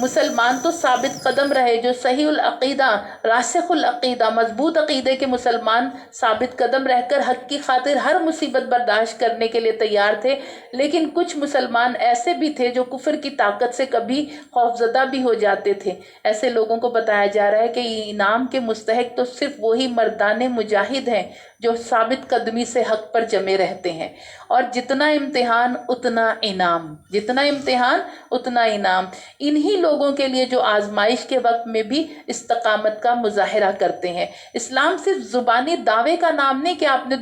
مسلمان تو ثابت قدم رہے، جو صحیح العقیدہ، راسخ العقیدہ، مضبوط عقیدے کے مسلمان ثابت قدم رہ کر حق کی خاطر ہر مصیبت برداشت کرنے کے لیے تیار تھے۔ لیکن کچھ مسلمان ایسے بھی تھے جو کفر کی طاقت سے کبھی خوفزدہ بھی ہو جاتے تھے۔ ایسے لوگوں کو بتایا جا رہا ہے کہ انعام کے مستحق تو صرف وہی مردان مجاہد ہیں جو ثابت قدمی سے حق پر جمے رہتے ہیں، اور جتنا امتحان اتنا انعام، جتنا امتحان اتنا انعام۔ انہی لوگوں کے لیے جو آزمائش کے وقت میں بھی استقامت کا مظاہرہ کرتے ہیں۔ اسلام صرف زبانی دعوے کا نام نہیں کہ آپ نے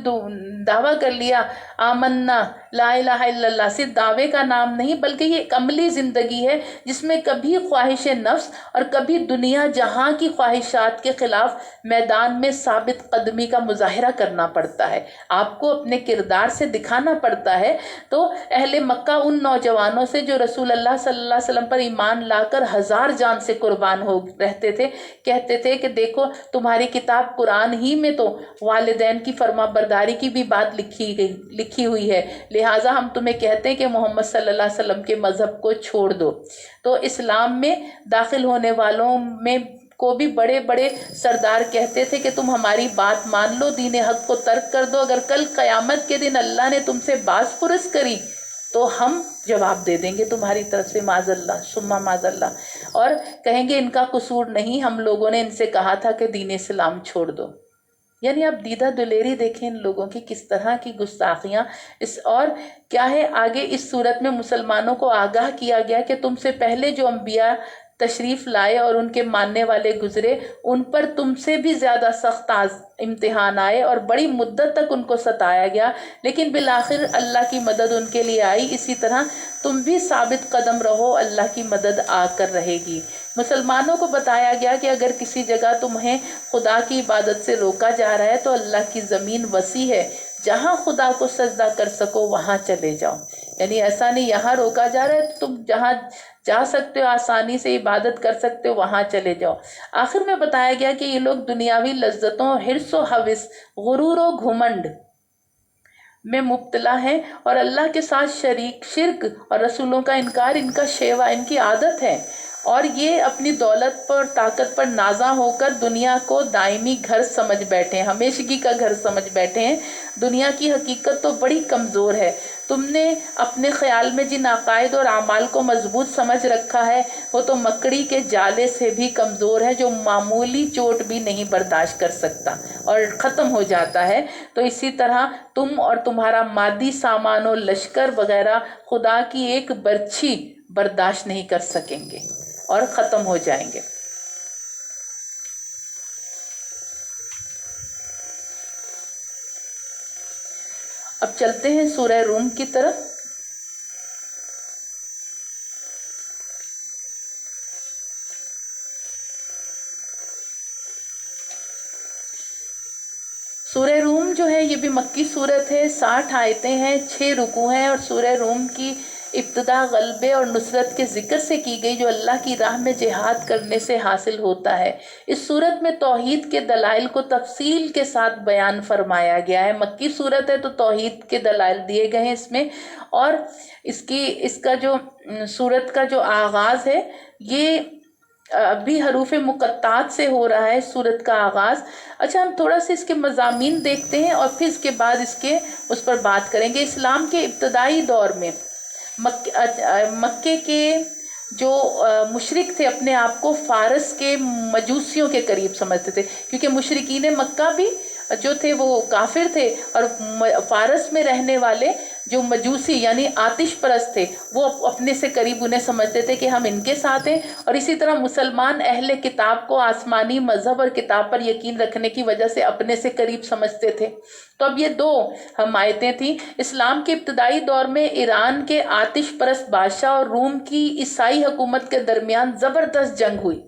دعویٰ کر لیا آمنا لا الہ الا اللہ، صرف دعوے کا نام نہیں، بلکہ یہ ایک عملی زندگی ہے جس میں کبھی خواہش نفس اور کبھی دنیا جہاں کی خواہشات کے خلاف میدان میں ثابت قدمی کا مظاہرہ کرنا پڑتا ہے، آپ کو اپنے کردار سے دکھانا پڑتا ہے۔ تو اہل مکہ ان نوجوانوں سے جو رسول اللہ صلی اللہ علیہ وسلم پر ایمان لا کر 1000 جان سے قربان ہو رہتے تھے، کہتے تھے کہ دیکھو تمہاری کتاب قرآن ہی میں تو والدین کی فرما برداری کی بھی بات لکھی ہوئی ہے، لہٰذا ہم تمہیں کہتے ہیں کہ محمد صلی اللہ علیہ وسلم کے مذہب کو چھوڑ دو۔ تو اسلام میں داخل ہونے والوں میں کو بھی بڑے بڑے سردار کہتے تھے کہ تم ہماری بات مان لو، دین حق کو ترک کر دو، اگر کل قیامت کے دن اللہ نے تم سے باز پرس کری تو ہم جواب دے دیں گے تمہاری طرف سے معاذ اللہ ثم معاذ اللہ، اور کہیں گے ان کا قصور نہیں، ہم لوگوں نے ان سے کہا تھا کہ دین اسلام چھوڑ دو۔ یعنی آپ دیدہ دلیری دیکھیں ان لوگوں کی کس طرح کی گستاخیاں۔ اور کیا ہے آگے اس صورت میں مسلمانوں کو آگاہ کیا گیا کہ تم سے پہلے جو انبیاء تشریف لائے اور ان کے ماننے والے گزرے، ان پر تم سے بھی زیادہ سخت امتحان آئے اور بڑی مدت تک ان کو ستایا گیا، لیکن بالآخر اللہ کی مدد ان کے لیے آئی۔ اسی طرح تم بھی ثابت قدم رہو، اللہ کی مدد آ کر رہے گی۔ مسلمانوں کو بتایا گیا کہ اگر کسی جگہ تمہیں خدا کی عبادت سے روکا جا رہا ہے تو اللہ کی زمین وسیع ہے، جہاں خدا کو سجدہ کر سکو وہاں چلے جاؤ۔ یعنی ایسا نہیں یہاں روکا جا رہا ہے تو تم جہاں جا سکتے ہو آسانی سے عبادت کر سکتے ہو وہاں چلے جاؤ۔ آخر میں بتایا گیا کہ یہ لوگ دنیاوی لذتوں، حرص و حوث، غرور و گھمنڈ میں مبتلا ہیں اور اللہ کے ساتھ شرک اور رسولوں کا انکار ان کا شیوا، ان کی عادت ہے، اور یہ اپنی دولت پر طاقت پر نازاں ہو کر دنیا کو دائمی گھر سمجھ بیٹھے ہیں، ہمیشگی کا گھر سمجھ بیٹھے ہیں۔ دنیا کی حقیقت تو بڑی کمزور ہے۔ تم نے اپنے خیال میں جن عقائد اور اعمال کو مضبوط سمجھ رکھا ہے وہ تو مکڑی کے جالے سے بھی کمزور ہے، جو معمولی چوٹ بھی نہیں برداشت کر سکتا اور ختم ہو جاتا ہے۔ تو اسی طرح تم اور تمہارا مادی سامان و لشکر وغیرہ خدا کی ایک برچھی برداشت نہیں کر سکیں گے اور ختم ہو جائیں گے۔ اب چلتے ہیں سورہ روم کی طرف۔ سورہ روم جو ہے یہ بھی مکی صورت ہے، 60 آیتیں ہیں، 6 رکوع ہیں، اور سورہ روم کی ابتدا غلبے اور نصرت کے ذکر سے کی گئی جو اللہ کی راہ میں جہاد کرنے سے حاصل ہوتا ہے۔ اس صورت میں توحید کے دلائل کو تفصیل کے ساتھ بیان فرمایا گیا ہے۔ مکی صورت ہے تو توحید کے دلائل دیے گئے ہیں اس میں، اور اس کا جو صورت کا جو آغاز ہے یہ ابھی حروف مقطعات سے ہو رہا ہے سورت کا آغاز۔ اچھا ہم تھوڑا سا اس کے مضامین دیکھتے ہیں اور پھر اس کے بعد اس پر بات کریں گے۔ اسلام کے ابتدائی دور میں مکے کے جو مشرک تھے اپنے آپ کو فارس کے مجوسیوں کے قریب سمجھتے تھے، کیونکہ مشرکین مکہ بھی جو تھے وہ کافر تھے، اور فارس میں رہنے والے جو مجوسی یعنی آتش پرست تھے وہ اپنے سے قریب انہیں سمجھتے تھے کہ ہم ان کے ساتھ ہیں، اور اسی طرح مسلمان اہل کتاب کو آسمانی مذہب اور کتاب پر یقین رکھنے کی وجہ سے اپنے سے قریب سمجھتے تھے۔ تو اب یہ دو حمایتیں تھیں۔ اسلام کے ابتدائی دور میں ایران کے آتش پرست بادشاہ اور روم کی عیسائی حکومت کے درمیان زبردست جنگ ہوئی،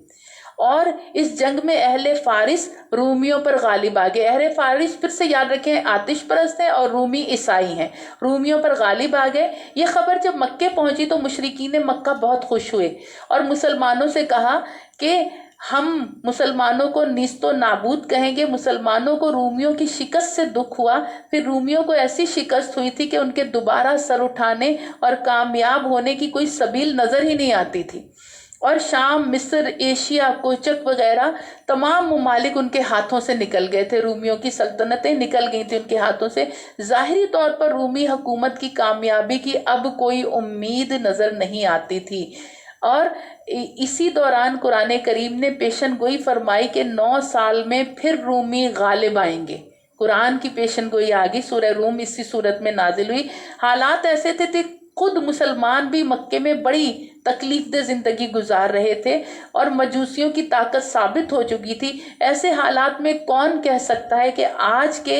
اور اس جنگ میں اہل فارس رومیوں پر غالب آ گئے۔ اہل فارس پھر سے یاد رکھیں آتش پرست ہیں اور رومی عیسائی ہیں، رومیوں پر غالب آ گئے۔ یہ خبر جب مکے پہنچی تو مشرکین مکہ بہت خوش ہوئے اور مسلمانوں سے کہا کہ ہم مسلمانوں کو نیست و نابود کہیں گے۔ مسلمانوں کو رومیوں کی شکست سے دکھ ہوا، پھر رومیوں کو ایسی شکست ہوئی تھی کہ ان کے دوبارہ سر اٹھانے اور کامیاب ہونے کی کوئی سبیل نظر ہی نہیں آتی تھی۔ اور شام، مصر، ایشیا، کوچک وغیرہ تمام ممالک ان کے ہاتھوں سے نکل گئے تھے، رومیوں کی سلطنتیں نکل گئی تھیں ان کے ہاتھوں سے۔ ظاہری طور پر رومی حکومت کی کامیابی کی اب کوئی امید نظر نہیں آتی تھی، اور اسی دوران قرآن کریم نے پیشن گوئی فرمائی کہ 9 سال میں پھر رومی غالب آئیں گے۔ قرآن کی پیشن گوئی آگئی، سورہ روم اسی صورت میں نازل ہوئی۔ حالات ایسے تھے، خود مسلمان بھی مکے میں بڑی تکلیف دہ زندگی گزار رہے تھے اور مجوسیوں کی طاقت ثابت ہو چکی تھی۔ ایسے حالات میں کون کہہ سکتا ہے کہ آج کے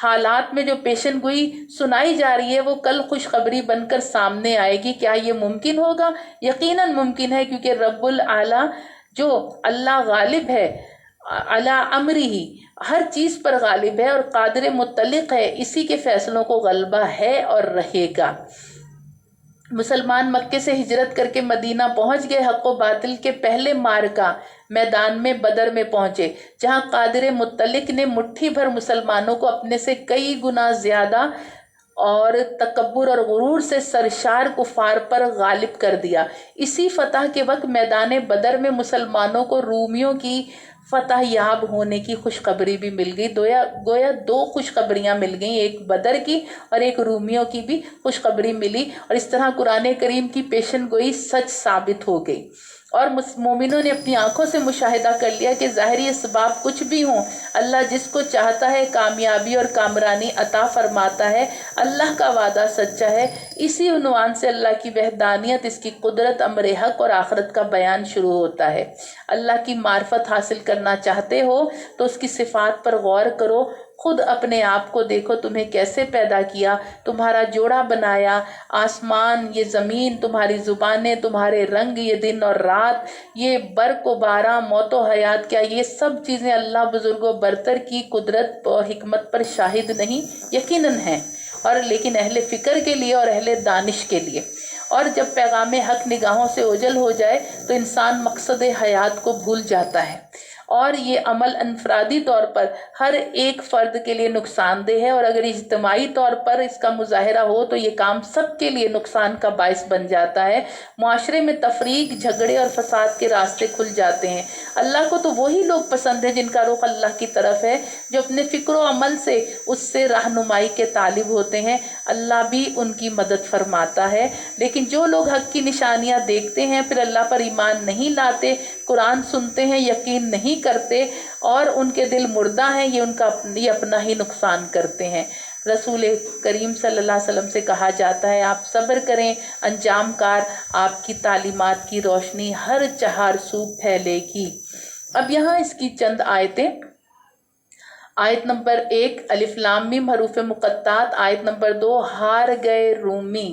حالات میں جو پیشن گوئی سنائی جا رہی ہے وہ کل خوشخبری بن کر سامنے آئے گی؟ کیا یہ ممکن ہوگا؟ یقیناً ممکن ہے، کیونکہ رب العلا جو اللہ غالب ہے، علی امری ہی، ہر چیز پر غالب ہے اور قادر مطلق ہے، اسی کے فیصلوں کو غلبہ ہے اور رہے گا۔ مسلمان مکے سے ہجرت کر کے مدینہ پہنچ گئے، حق و باطل کے پہلے معرکہ میدان میں بدر میں پہنچے، جہاں قادر مطلق نے مٹھی بھر مسلمانوں کو اپنے سے کئی گنا زیادہ اور تکبر اور غرور سے سرشار کفار پر غالب کر دیا۔ اسی فتح کے وقت میدان بدر میں مسلمانوں کو رومیوں کی فتح یاب ہونے کی خوشخبری بھی مل گئی۔ گویا 2 خوشخبریاں مل گئیں، ایک بدر کی اور ایک رومیوں کی بھی خوشخبری ملی، اور اس طرح قرآن کریم کی پیشن گوئی سچ ثابت ہو گئی۔ اور مومنوں نے اپنی آنکھوں سے مشاہدہ کر لیا کہ ظاہری اسباب کچھ بھی ہوں، اللہ جس کو چاہتا ہے کامیابی اور کامرانی عطا فرماتا ہے۔ اللہ کا وعدہ سچا ہے۔ اسی عنوان سے اللہ کی وحدانیت، اس کی قدرت، امر حق اور آخرت کا بیان شروع ہوتا ہے۔ اللہ کی معرفت حاصل کرنا چاہتے ہو تو اس کی صفات پر غور کرو، خود اپنے آپ کو دیکھو، تمہیں کیسے پیدا کیا، تمہارا جوڑا بنایا، آسمان، یہ زمین، تمہاری زبانیں، تمہارے رنگ، یہ دن اور رات، یہ برق و باران، موت و حیات، کیا یہ سب چیزیں اللہ بزرگ و برتر کی قدرت اور حکمت پر شاہد نہیں؟ یقیناً ہیں، اور لیکن اہل فکر کے لیے اور اہل دانش کے لیے۔ اور جب پیغام حق نگاہوں سے اوجھل ہو جائے تو انسان مقصد حیات کو بھول جاتا ہے، اور یہ عمل انفرادی طور پر ہر ایک فرد کے لیے نقصان دہ ہے، اور اگر اجتماعی طور پر اس کا مظاہرہ ہو تو یہ کام سب کے لیے نقصان کا باعث بن جاتا ہے۔ معاشرے میں تفریق، جھگڑے اور فساد کے راستے کھل جاتے ہیں۔ اللہ کو تو وہی لوگ پسند ہیں جن کا رخ اللہ کی طرف ہے، جو اپنے فکر و عمل سے اس سے رہنمائی کے طالب ہوتے ہیں۔ اللہ بھی ان کی مدد فرماتا ہے، لیکن جو لوگ حق کی نشانیاں دیکھتے ہیں پھر اللہ پر ایمان نہیں لاتے، قرآن سنتے ہیں یقین نہیں کرتے، اور ان کے دل مردہ ہیں، یہ اپنا ہی نقصان کرتے ہیں۔ رسول کریم صلی اللہ علیہ وسلم سے کہا جاتا ہے آپ صبر کریں، انجام کار آپ کی تعلیمات کی روشنی ہر چہار سو پھیلے گی۔ اب یہاں اس کی چند آیتیں، آیت نمبر 1 الف لام میم حروف مقطعات، آیت نمبر 2 ہار گئے رومی،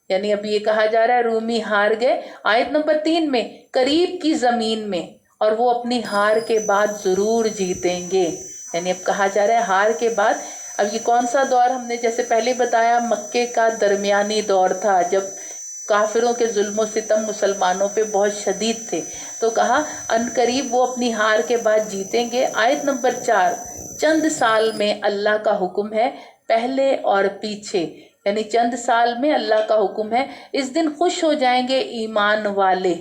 یعنی اب یہ کہا جا رہا ہے رومی ہار گئے۔ آیت نمبر 3 میں قریب کی زمین میں، اور وہ اپنی ہار کے بعد ضرور جیتیں گے، یعنی اب کہا جا رہا ہے ہار کے بعد۔ اب یہ کون سا دور؟ ہم نے جیسے پہلے بتایا مکے کا درمیانی دور تھا، جب کافروں کے ظلم و ستم مسلمانوں پہ بہت شدید تھے، تو کہا ان قریب وہ اپنی ہار کے بعد جیتیں گے۔ آیت نمبر 4 چند سال میں اللہ کا حکم ہے پہلے اور پیچھے، یعنی چند سال میں اللہ کا حکم ہے۔ اس دن خوش ہو جائیں گے ایمان والے،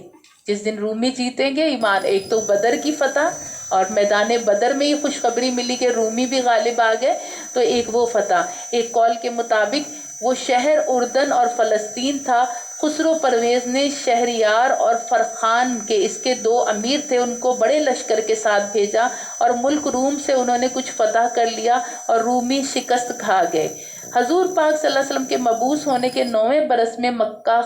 جس دن رومی جیتیں گے ایمان۔ ایک تو بدر کی فتح، اور میدان بدر میں یہ خوشخبری ملی کہ رومی بھی غالب آ گئے، تو ایک وہ فتح۔ ایک قول کے مطابق وہ شہر اردن اور فلسطین تھا۔ خسرو پرویز نے شہریار اور فرخان کے، اس کے 2 امیر تھے، ان کو بڑے لشکر کے ساتھ بھیجا، اور ملک روم سے انہوں نے کچھ فتح کر لیا اور رومی شکست کھا گئے۔ حضور پاک صلی اللہ علیہ وسلم کے مبعوث ہونے کے 9ویں برس میں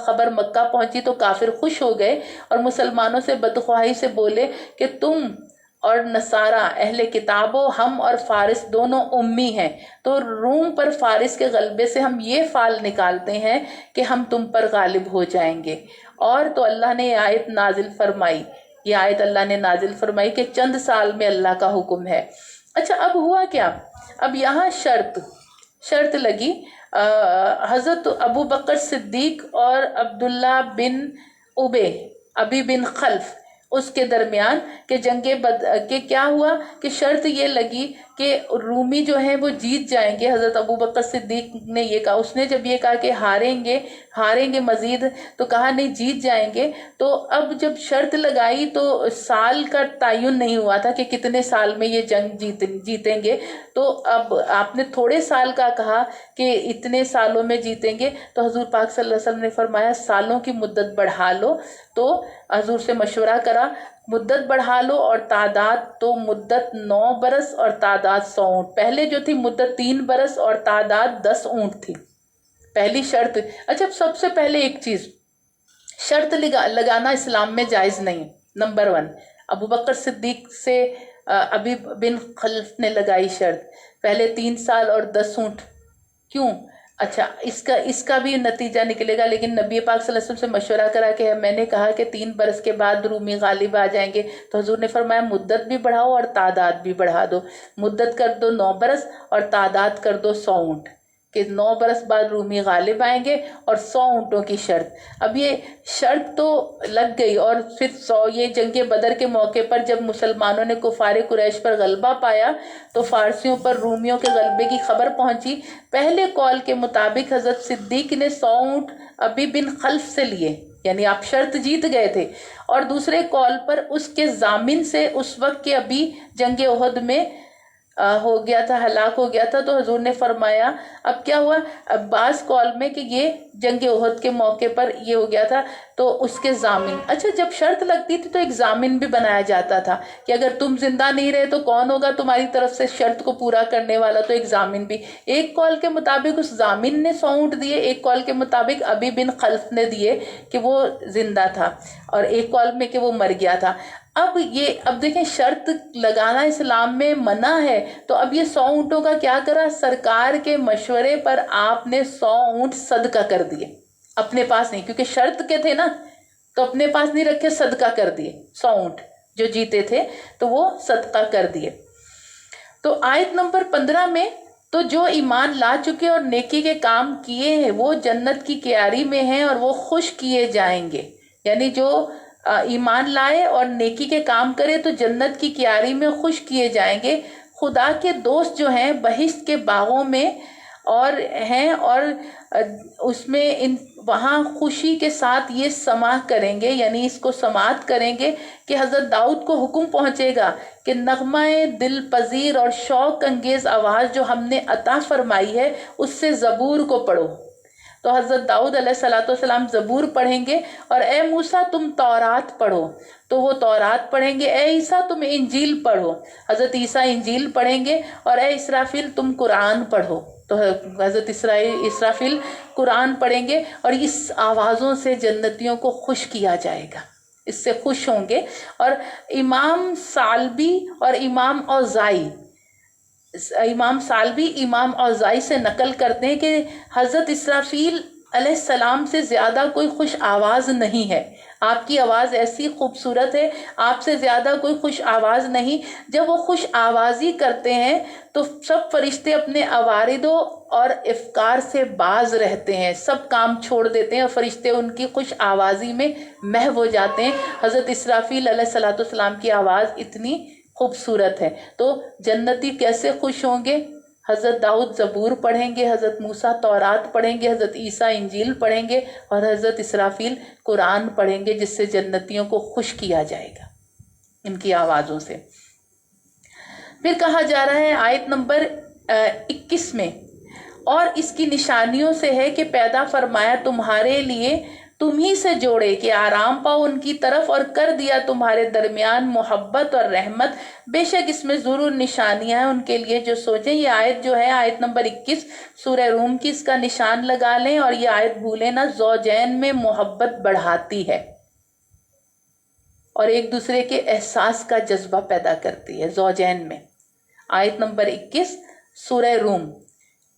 خبر مکہ پہنچی تو کافر خوش ہو گئے اور مسلمانوں سے بدخواہی سے بولے کہ تم اور نصارہ اہل کتابوں، ہم اور فارس دونوں امی ہیں، تو روم پر فارس کے غلبے سے ہم یہ فال نکالتے ہیں کہ ہم تم پر غالب ہو جائیں گے۔ اور تو اللہ نے یہ آیت نازل فرمائی، یہ آیت اللہ نے نازل فرمائی کہ چند سال میں اللہ کا حکم ہے۔ اچھا اب ہوا کیا؟ اب یہاں شرط لگی حضرت ابو بکر صدیق اور عبداللہ بن ابی بن خلف اس کے درمیان کہ کہ کیا ہوا کہ شرط یہ لگی کہ رومی جو ہیں وہ جیت جائیں گے. حضرت ابو بکر صدیق نے یہ کہا. اس نے جب یہ کہا کہ ہاریں گے مزید، تو کہا نہیں جیت جائیں گے. تو اب جب شرط لگائی تو سال کا تعین نہیں ہوا تھا کہ کتنے سال میں یہ جنگ جیتیں گے. تو اب آپ نے تھوڑے سال کا کہا کہ اتنے سالوں میں جیتیں گے، تو حضور پاک صلی اللہ علیہ وسلم نے فرمایا سالوں کی مدت بڑھا لو. تو حضور سے مشورہ کرا، مدت بڑھا لو اور تعداد، تو مدت 9 برس اور تعداد 100 اونٹ. پہلے جو تھی مدت 3 برس اور تعداد 10 اونٹ تھی. پہلی شرط. اچھا سب سے پہلے ایک چیز، شرط لگانا اسلام میں جائز نہیں. نمبر 1، ابو بکر صدیق سے ابی بن خلف نے لگائی شرط، پہلے 3 سال اور 10 اونٹ. کیوں؟ اچھا اس کا بھی نتیجہ نکلے گا، لیکن نبی پاک صلی اللہ علیہ وسلم سے مشورہ کرا کہ میں نے کہا کہ 3 برس کے بعد رومی غالب آ جائیں گے. تو حضور نے فرمایا مدت بھی بڑھاؤ اور تعداد بھی بڑھا دو. مدت کر دو 9 برس اور تعداد کر دو 100 اونٹ، کہ 9 برس بعد رومی غالب آئیں گے اور 100 اونٹوں کی شرط. اب یہ شرط تو لگ گئی. اور پھر یہ جنگ بدر کے موقع پر جب مسلمانوں نے کفار قریش پر غلبہ پایا تو فارسیوں پر رومیوں کے غلبے کی خبر پہنچی. پہلے قول کے مطابق حضرت صدیق نے 100 اونٹ ابی بن خلف سے لیے، یعنی آپ شرط جیت گئے تھے. اور دوسرے قول پر اس کے ضامن سے اس وقت کے ابھی جنگ احد میں ہو گیا تھا، ہلاک ہو گیا تھا. تو حضور نے فرمایا اب کیا ہوا، اب بعض قول میں کہ یہ جنگ احد کے موقع پر یہ ہو گیا تھا تو اس کے ضامن. اچھا جب شرط لگتی تھی تو ایک ضامن بھی بنایا جاتا تھا کہ اگر تم زندہ نہیں رہے تو کون ہوگا تمہاری طرف سے شرط کو پورا کرنے والا، تو ایک ضامن بھی. ایک قول کے مطابق اس ضامن نے 100 اونٹ دیے، ایک قول کے مطابق ابی بن خلف نے دیے کہ وہ زندہ تھا، اور ایک قول میں کہ وہ مر گیا تھا. اب دیکھیں شرط لگانا اسلام میں منع ہے، تو اب یہ 100 اونٹوں کا کیا کرا، سرکار کے مشورے پر آپ نے 100 اونٹ صدقہ کر دیے. اپنے پاس نہیں، کیونکہ شرط کے تھے نا، تو اپنے پاس نہیں رکھے، صدقہ کر دیے. 100 اونٹ جو جیتے تھے تو وہ صدقہ کر دیے. تو آیت نمبر 15 میں تو جو ایمان لا چکے اور نیکی کے کام کیے ہیں وہ جنت کی کیاری میں ہیں اور وہ خوش کیے جائیں گے. یعنی جو ایمان لائے اور نیکی کے کام کرے تو جنت کی کیاری میں خوش کیے جائیں گے. خدا کے دوست جو ہیں بہشت کے باغوں میں اور ہیں، اور اس میں وہاں خوشی کے ساتھ یہ سماع کریں گے، یعنی اس کو سماعت کریں گے کہ حضرت داؤد کو حکم پہنچے گا کہ نغمہ دل پذیر اور شوق انگیز آواز جو ہم نے عطا فرمائی ہے اس سے زبور کو پڑھو. تو حضرت داؤد علیہ السلام زبور پڑھیں گے، اور اے موسیٰ تم تورات پڑھو، تو وہ تورات پڑھیں گے. اے عیسیٰ تم انجیل پڑھو، حضرت عیسیٰ انجیل پڑھیں گے. اور اے اسرافیل تم قرآن پڑھو، تو حضرت اسرافیل قرآن پڑھیں گے. اور اس آوازوں سے جنتیوں کو خوش کیا جائے گا، اس سے خوش ہوں گے. اور امام سالبی اور امام اوزائی سے نقل کرتے ہیں کہ حضرت اسرافیل علیہ السلام سے زیادہ کوئی خوش آواز نہیں ہے. آپ کی آواز ایسی خوبصورت ہے، آپ سے زیادہ کوئی خوش آواز نہیں. جب وہ خوش آوازی کرتے ہیں تو سب فرشتے اپنے عوارضوں اور افکار سے باز رہتے ہیں، سب کام چھوڑ دیتے ہیں اور فرشتے ان کی خوش آوازی میں محو ہو جاتے ہیں. حضرت اسرافیل علیہ السلام کی آواز اتنی خوبصورت ہے. تو جنتی کیسے خوش ہوں گے؟ حضرت داؤد زبور پڑھیں گے، حضرت موسیٰ تورات پڑھیں گے، حضرت عیسیٰ انجیل پڑھیں گے، اور حضرت اسرافیل قرآن پڑھیں گے، جس سے جنتیوں کو خوش کیا جائے گا ان کی آوازوں سے. پھر کہا جا رہا ہے آیت نمبر 21 میں، اور اس کی نشانیوں سے ہے کہ پیدا فرمایا تمہارے لیے تمہیں سے جوڑے کہ آرام پاؤ ان کی طرف، اور کر دیا تمہارے درمیان محبت اور رحمت. بے شک اس میں ضرور نشانیاں ہیں ان کے لیے جو سوچیں. یہ آیت جو ہے آیت نمبر 21 سورہ روم کی، اس کا نشان لگا لیں. اور یہ آیت بھولیں نہ، زوجین میں محبت بڑھاتی ہے اور ایک دوسرے کے احساس کا جذبہ پیدا کرتی ہے. زوجین میں آیت نمبر 21 سورہ روم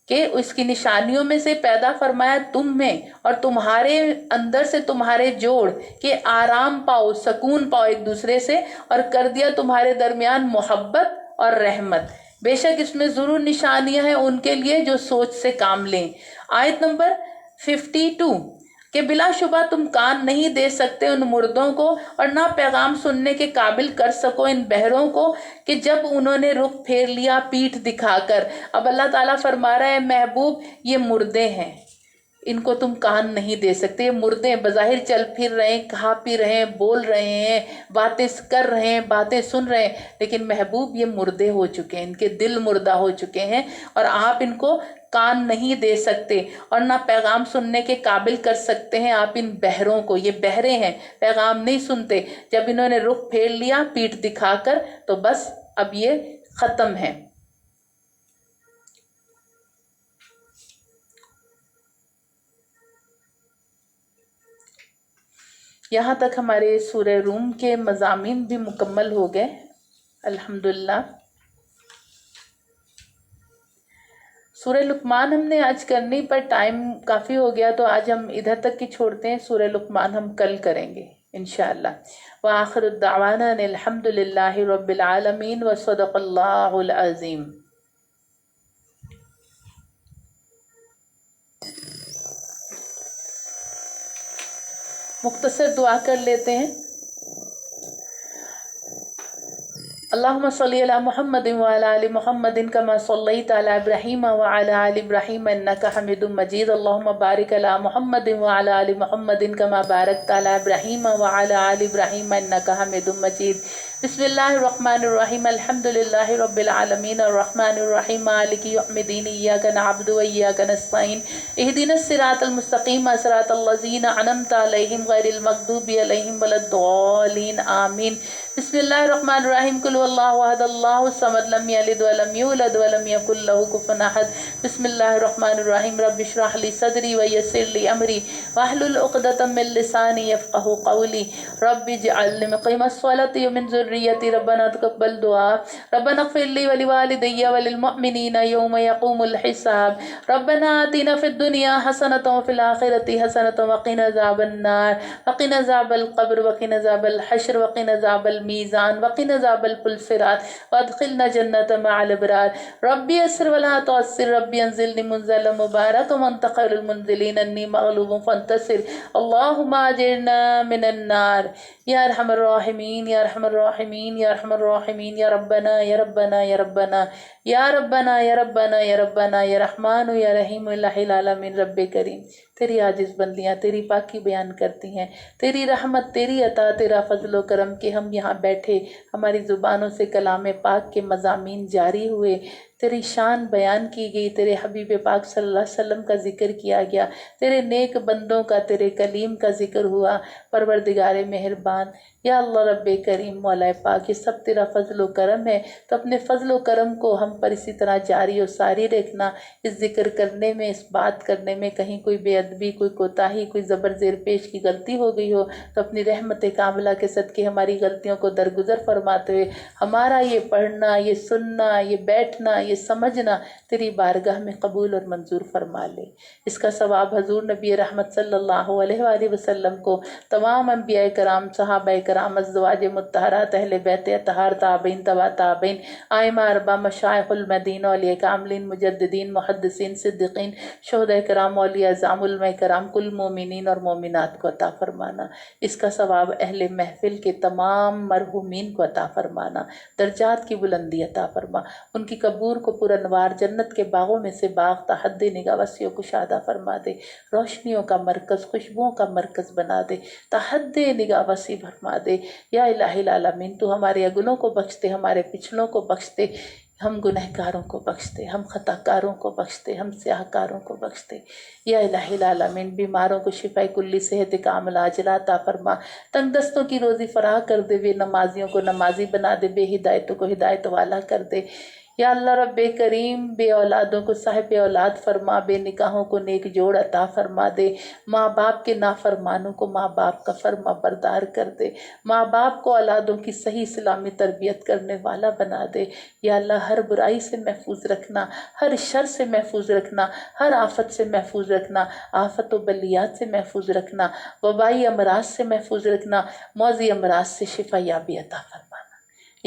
کہ اس کی نشانیوں میں سے پیدا فرمایا تم میں اور تمہارے اندر سے تمہارے جوڑ کہ آرام پاؤ، سکون پاؤ ایک دوسرے سے، اور کر دیا تمہارے درمیان محبت اور رحمت. بے شک اس میں ضرور نشانیاں ہیں ان کے لیے جو سوچ سے کام لیں. آیت نمبر 52 کہ بلا شبہ تم کان نہیں دے سکتے ان مردوں کو اور نہ پیغام سننے کے قابل کر سکو ان بہروں کو کہ جب انہوں نے رخ پھیر لیا پیٹھ دکھا کر۔ اب اللہ تعالیٰ فرما رہا ہے محبوب یہ مردے ہیں، ان کو تم کان نہیں دے سکتے، یہ مردے بظاہر چل پھر رہے ہیں، کھا پی رہے ہیں، بول رہے ہیں، باتیں کر رہے ہیں، باتیں سن رہے ہیں، لیکن محبوب یہ مردے ہو چکے ہیں، ان کے دل مردہ ہو چکے ہیں اور آپ ان کو کان نہیں دے سکتے اور نہ پیغام سننے کے قابل کر سکتے ہیں آپ ان بہروں کو۔ یہ بہرے ہیں، پیغام نہیں سنتے، جب انہوں نے رخ پھیر لیا پیٹھ دکھا کر تو بس اب یہ ختم ہے۔ یہاں تک ہمارے سورہ روم کے مضامین بھی مکمل ہو گئے الحمدللہ۔ سورہ لقمان ہم نے آج کرنی پر ٹائم کافی ہو گیا تو آج ہم ادھر تک کی چھوڑتے ہیں، سورہ لقمان ہم کل کریں گے انشاءاللہ۔ وآخر الدعوانا الحمدللہ رب العالمین وصدق اللہ العظیم۔ مختصر دعا کر لیتے ہیں۔ اللہم صلی علی محمد وعلی آل محمد کما صلیت علی ابراہیم وعلی آل ابراہیم انکا حمید مجید۔ اللہم بارک علی محمد وعلی آل محمد کما بارکت علی ابراہیم وعلی آل ابراہیم انکا حمید مجید۔ بسم اللہ الرحمن الرحیم الحمدللہ رب العالمین الرحمن الرحیم مالک یوم الدین ایاک نعبد و ایاک نستعین اہدنا الصراط المستقیم صراط الذین انعمت علیہم غیر المغضوب علیہم ولا الضالین آمین۔ بسم اللہ الرحمن الرحیم قل اللہ احد اللہ الصمد لم یلد ولم یولد ولم یکن لہ کفوا احد۔ بسم اللہ الرحمن الرحیم رب اشرح لی صدری ویسر لی امری واحلل عقدۃ من لسانی یفقہوا قولی رب اجعلنی مقیم الصلاۃ ومن ذریتی ربنا تقبل دعا ربنا اغفر لی ولوالدی وللمؤمنین یوم یقوم الحساب ربنا آتنا فی الدنیا حسنۃ وفی الآخرۃ حسنۃ وقنا عذاب النار وقنا عذاب القبر وقنا عذاب الحشر وقنا عذاب المیزان وقنا عذاب الصراط وادخلنا جنت مع الابرار ربی یسر ولا تعسر ربی انزلنی منزلا مبارکا وانت خیر المنزلین انی مغلوب فانتصر اللہم اجرنا من النار یا ارحم الراحمین یا ارحم الراحمین یا ارحم الراحمین یا ربنا یا ربنا یا ربنا یا ربنا یا ربنا یا ربنا یا رحمان یا رحیم الہ العالمین۔ رب کریم تیری عاجز بندیاں تیری پاکی بیان کرتی ہیں، تیری رحمت تیری عطا تیرا فضل و کرم کہ ہم یہاں بیٹھے ہماری زبانوں سے کلام پاک کے مضامین جاری ہوئے، تیری شان بیان کی گئی، تیرے حبیب پاک صلی اللہ علیہ وسلم کا ذکر کیا گیا، تیرے نیک بندوں کا تیرے کلیم کا ذکر ہوا۔ پروردگار مہربان یا اللہ رب کریم مولا پاک یہ سب تیرا فضل و کرم ہے، تو اپنے فضل و کرم کو ہم پر اسی طرح جاری و ساری رکھنا۔ اس ذکر کرنے میں اس بات کرنے میں کہیں کوئی بے ادبی کوئی کوتاہی کوئی زبر زیر پیش کی غلطی ہو گئی ہو تو اپنی رحمت کاملہ کے صدقے ہماری غلطیوں کو درگزر فرماتے ہوئے ہمارا یہ پڑھنا یہ سننا یہ بیٹھنا یہ سمجھنا تیری بارگاہ میں قبول اور منظور فرما لے۔ اس کا ثواب حضور نبی رحمت صلی اللہ علیہ وآلہ وسلم کو، تمام انبیاء کرام صحابہ کرام ازواج مطہرات اہل بیت اطہار تابعین تبع تابعین ائمہ اربعہ مشائخ المدینہ اولیاء کاملین مجددین محدثین صدیقین شہداء کرام اولیاء اعظام علماء کرام کل مومنین اور مومنات کو عطا فرمانا۔ اس کا ثواب اہل محفل کے تمام مرحومین کو عطا فرمانا، درجات کی بلندی عطا فرما، ان کی قبور کو پر انوار جنت کے باغوں میں سے باغ تحد نگاہ وسیع و کشادہ فرما دے، روشنیوں کا مرکز خوشبوؤں کا مرکز بنا دے، تحد نگاہ وسیع فرما دے۔ یا الہ العالمین تو ہمارے اگلوں کو بخش دے، ہمارے پچھلوں کو بخش دے، ہم گنہگاروں کو بخش دے، ہم خطا کاروں کو بخش دے، ہم سیاہ کاروں کو بخش دے۔ یا الہ العالمین بیماروں کو شفا کلی صحت کاملہ عاجلہ عطا فرما، تنگ دستوں کی روزی فراہ کر دے، بے نمازیوں کو نمازی بنا دے، بے ہدایتوں کو ہدایت والا کر دے۔ یا اللہ رب کریم بے اولادوں کو صاحب اولاد فرما، بے نکاحوں کو نیک جوڑ عطا فرما دے، ماں باپ کے نافرمانوں کو ماں باپ کا فرما بردار کر دے، ماں باپ کو اولادوں کی صحیح اسلامی تربیت کرنے والا بنا دے۔ یا اللہ ہر برائی سے محفوظ رکھنا، ہر شر سے محفوظ رکھنا، ہر آفت سے محفوظ رکھنا، آفت و بلیات سے محفوظ رکھنا، وبائی امراض سے محفوظ رکھنا، موذی امراض سے شفا یابی عطا فرما۔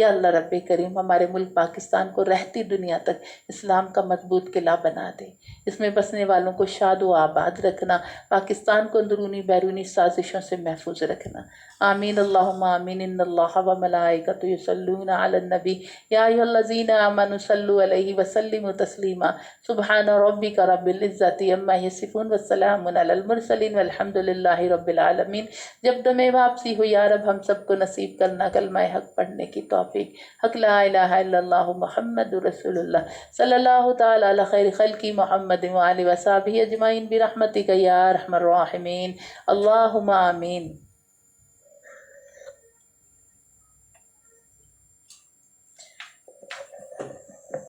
یا اللہ رب کریم ہمارے ملک پاکستان کو رہتی دنیا تک اسلام کا مضبوط قلعہ بنا دے، اس میں بسنے والوں کو شاد و آباد رکھنا، پاکستان کو اندرونی بیرونی سازشوں سے محفوظ رکھنا۔ آمین اللہم آمین۔ ان اللہ و ملائکۃ یصلون علی النبی یا ایھا الذین آمنوا صلوا علیہ وسلموا تسلیما۔ سبحان ربک رب العزۃ عما یصفون والسلام علی المرسلین والحمد للہ رب العالمین۔ جب دم واپسی ہو یا رب ہم سب کو نصیب کرنا کلمہ حق پڑھنے کی توفیق۔ حق لا الہ الا اللہ محمد رسول اللہ صلی اللہ تعالی علی خیر خلقی محمد وآلہ وصحبہ اجمعین برحمتک یا ارحم الراحمین۔ اللہم آمین۔